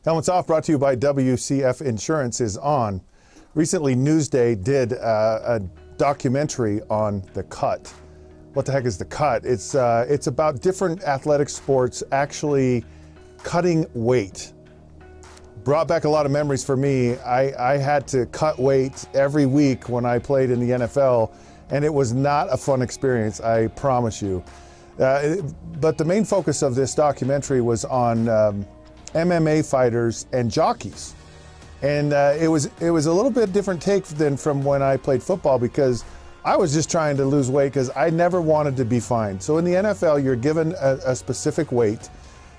Helmets Off, brought to you by WCF Insurance, is on. Recently, Newsday did a documentary on The Cut. What the heck is The Cut? It's about different athletic sports actually cutting weight. Brought back a lot of memories for me. I had to cut weight every week when I played in the NFL, and it was not a fun experience, I promise you. But the main focus of this documentary was on MMA fighters and jockeys. And it was a little bit different take than from when I played football, because I was just trying to lose weight because I never wanted to be fined. So in the NFL, you're given a specific weight,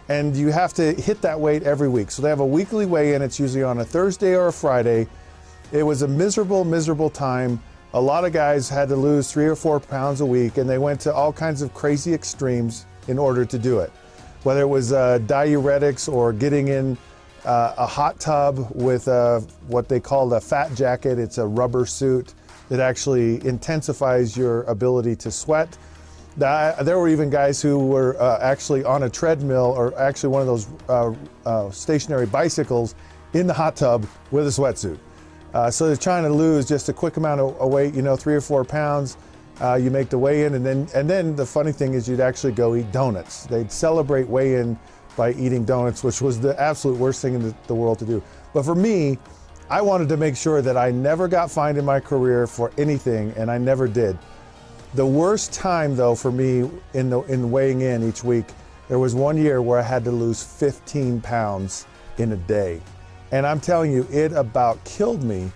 and you have to hit that weight every week. So they have a weekly weigh-in. It's usually on a Thursday or a Friday. It was a miserable, miserable time. A lot of guys had to lose 3 or 4 pounds a week, and they went to all kinds of crazy extremes in order to do it. Whether it was diuretics or getting in a hot tub with what they called a fat jacket. It's a rubber suit that actually intensifies your ability to sweat. There were even guys who were actually on a treadmill, or actually one of those stationary bicycles, in the hot tub with a sweatsuit. So they're trying to lose just a quick amount of weight, 3 or 4 pounds. You make the weigh-in, and then the funny thing is you'd actually go eat donuts. They'd celebrate weigh-in by eating donuts, which was the absolute worst thing in the world to do. But for me, I wanted to make sure that I never got fined in my career for anything, and I never did. The worst time, though, for me in weighing in each week, there was one year where I had to lose 15 pounds in a day. And I'm telling you, it about killed me.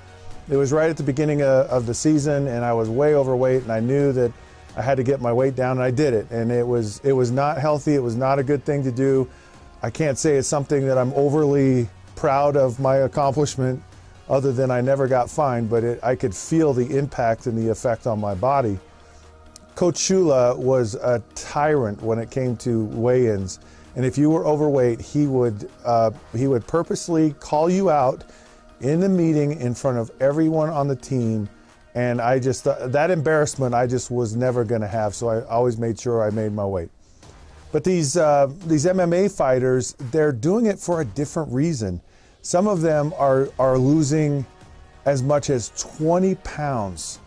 It was right at the beginning of the season, and I was way overweight, and I knew that I had to get my weight down, and I did it. And it was not healthy. It was not a good thing to do. I can't say it's something that I'm overly proud of my accomplishment, other than I never got fined, but I could feel the impact and the effect on my body. Coach Shula was a tyrant when it came to weigh-ins, and if you were overweight, he would purposely call you out in the meeting in front of everyone on the team, and I just that embarrassment I just was never going to have. So I always made sure I made my weight. But these MMA fighters, they're doing it for a different reason. Some of them are losing as much as 20 pounds.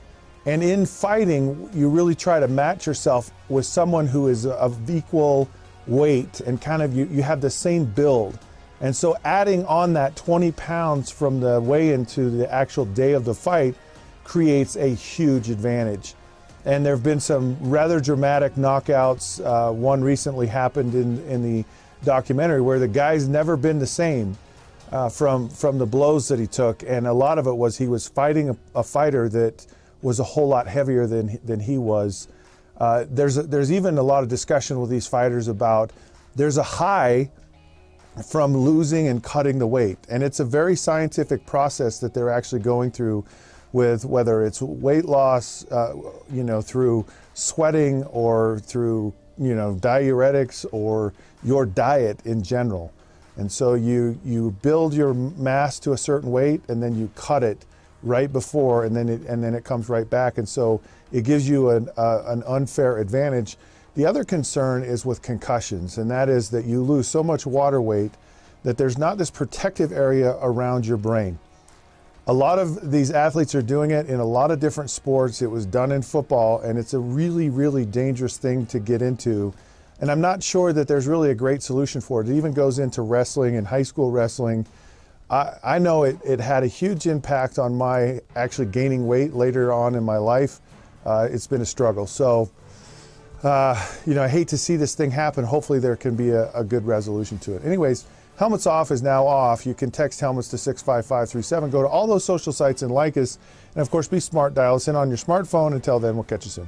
And in fighting, you really try to match yourself with someone who is of equal weight, and kind of you have the same build. And so adding on that 20 pounds from the weigh-in to the actual day of the fight creates a huge advantage. And there have been some rather dramatic knockouts. One recently happened in the documentary where the guy's never been the same from the blows that he took. And a lot of it was he was fighting a fighter that was a whole lot heavier than he was. There's even a lot of discussion with these fighters about there's a high from losing and cutting the weight. And it's a very scientific process that they're actually going through, with whether it's weight loss, through sweating, or through, diuretics, or your diet in general. And so you build your mass to a certain weight, and then you cut it right before, and then it comes right back. And so it gives you an unfair advantage. The other concern is with concussions, and that is that you lose so much water weight that there's not this protective area around your brain. A lot of these athletes are doing it in a lot of different sports. It was done in football, and it's a really, really dangerous thing to get into. And I'm not sure that there's really a great solution for it. It even goes into wrestling and high school wrestling. I know it had a huge impact on my actually gaining weight later on in my life. It's been a struggle. So, I hate to see this thing happen. Hopefully there can be a good resolution to it. Anyways, Helmets Off is now off. You can text helmets to 65537. Go to all those social sites and like us. And of course, be smart. Dial us in on your smartphone. Until then, we'll catch you soon.